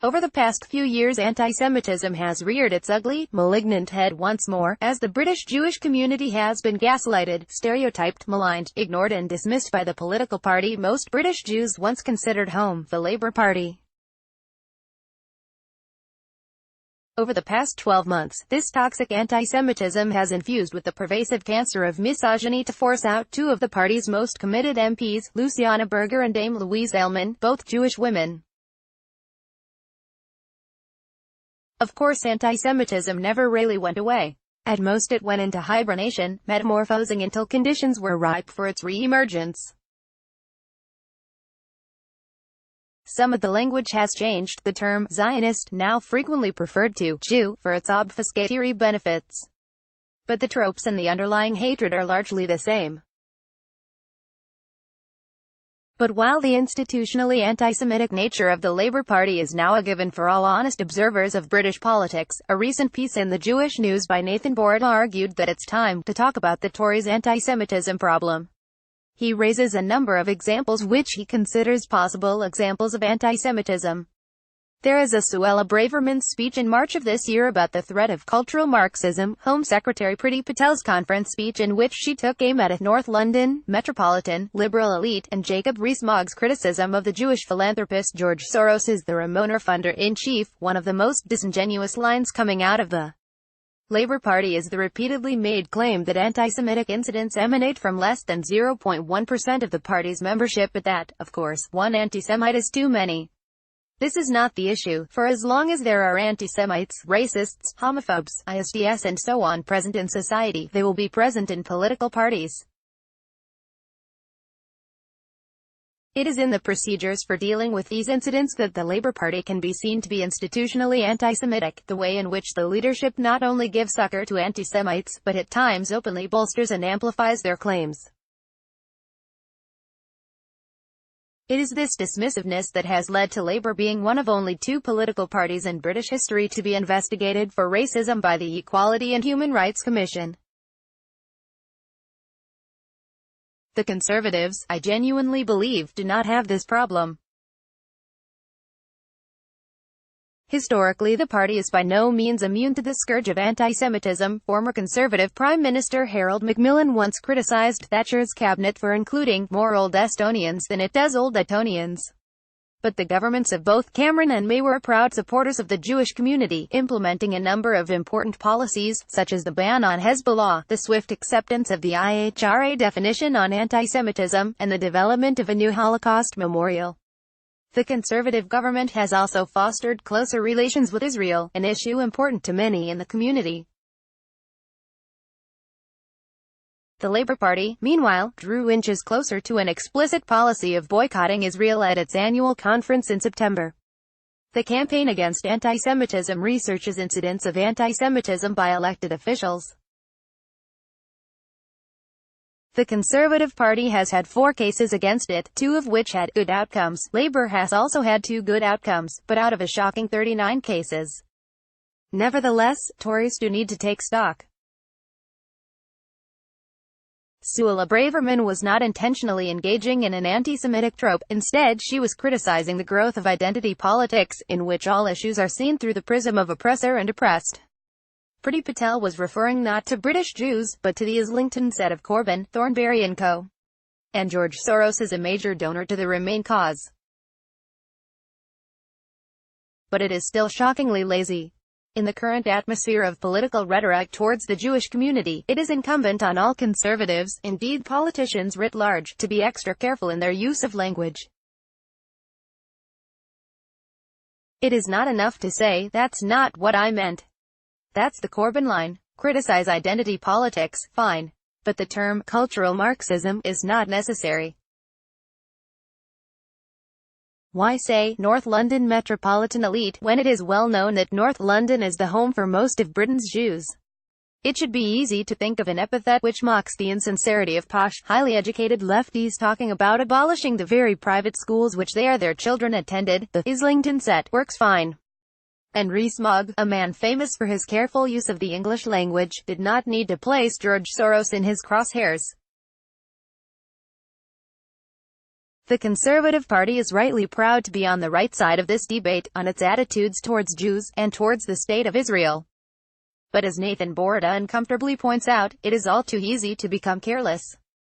Over the past few years, anti-Semitism has reared its ugly, malignant head once more, as the British Jewish community has been gaslighted, stereotyped, maligned, ignored and dismissed by the political party most British Jews once considered home, the Labour Party. Over the past 12 months, this toxic anti-Semitism has infused with the pervasive cancer of misogyny to force out two of the party's most committed MPs, Luciana Berger and Dame Louise Ellman, both Jewish women. Of course, anti-Semitism never really went away. At most it went into hibernation, metamorphosing until conditions were ripe for its re-emergence. Some of the language has changed, the term Zionist, now frequently preferred to Jew, for its obfuscatory benefits. But the tropes and the underlying hatred are largely the same. But while the institutionally anti-Semitic nature of the Labour Party is now a given for all honest observers of British politics, a recent piece in the Jewish News by Nathan Bourda argued that it's time to talk about the Tories' anti-Semitism problem. He raises a number of examples which he considers possible examples of anti-Semitism. There is a Suella Braverman's speech in March of this year about the threat of cultural Marxism, Home Secretary Priti Patel's conference speech in which she took aim at a North London, metropolitan, liberal elite, and Jacob Rees-Mogg's criticism of the Jewish philanthropist George Soros as the Ramona funder-in-chief. One of the most disingenuous lines coming out of the Labour Party is the repeatedly made claim that anti-Semitic incidents emanate from less than 0.1% of the party's membership, but that, of course, one anti-Semite is too many. This is not the issue, for as long as there are anti-Semites, racists, homophobes, ISDS and so on present in society, they will be present in political parties. It is in the procedures for dealing with these incidents that the Labour Party can be seen to be institutionally anti-Semitic, the way in which the leadership not only gives succor to anti-Semites, but at times openly bolsters and amplifies their claims. It is this dismissiveness that has led to Labour being one of only two political parties in British history to be investigated for racism by the Equality and Human Rights Commission. The Conservatives, I genuinely believe, do not have this problem. Historically, the party is by no means immune to the scourge of anti-Semitism. Former Conservative Prime Minister Harold Macmillan once criticised Thatcher's cabinet for including more old Estonians than it does old Etonians. But the governments of both Cameron and May were proud supporters of the Jewish community, implementing a number of important policies, such as the ban on Hezbollah, the swift acceptance of the IHRA definition on anti-Semitism, and the development of a new Holocaust memorial. The Conservative government has also fostered closer relations with Israel, an issue important to many in the community. The Labour Party, meanwhile, drew inches closer to an explicit policy of boycotting Israel at its annual conference in September. The Campaign Against Anti-Semitism researches incidents of anti-Semitism by elected officials. The Conservative Party has had 4 cases against it, 2 of which had good outcomes. Labour has also had 2 good outcomes, but out of a shocking 39 cases. Nevertheless, Tories do need to take stock. Suella Braverman was not intentionally engaging in an anti-Semitic trope. Instead, she was criticizing the growth of identity politics, in which all issues are seen through the prism of oppressor and oppressed. Priti Patel was referring not to British Jews, but to the Islington set of Corbyn, Thornberry and Co. And George Soros is a major donor to the Remain cause. But it is still shockingly lazy. In the current atmosphere of political rhetoric towards the Jewish community, it is incumbent on all conservatives, indeed politicians writ large, to be extra careful in their use of language. It is not enough to say, "That's not what I meant. That's the Corbyn line." Criticize identity politics, fine. But the term cultural Marxism is not necessary. Why say North London metropolitan elite when it is well known that North London is the home for most of Britain's Jews? It should be easy to think of an epithet which mocks the insincerity of posh, highly educated lefties talking about abolishing the very private schools which their children attended. The Islington set works fine. And Rees-Mogg, a man famous for his careful use of the English language, did not need to place George Soros in his crosshairs. The Conservative Party is rightly proud to be on the right side of this debate, on its attitudes towards Jews, and towards the State of Israel. But as Nathan Borda uncomfortably points out, it is all too easy to become careless.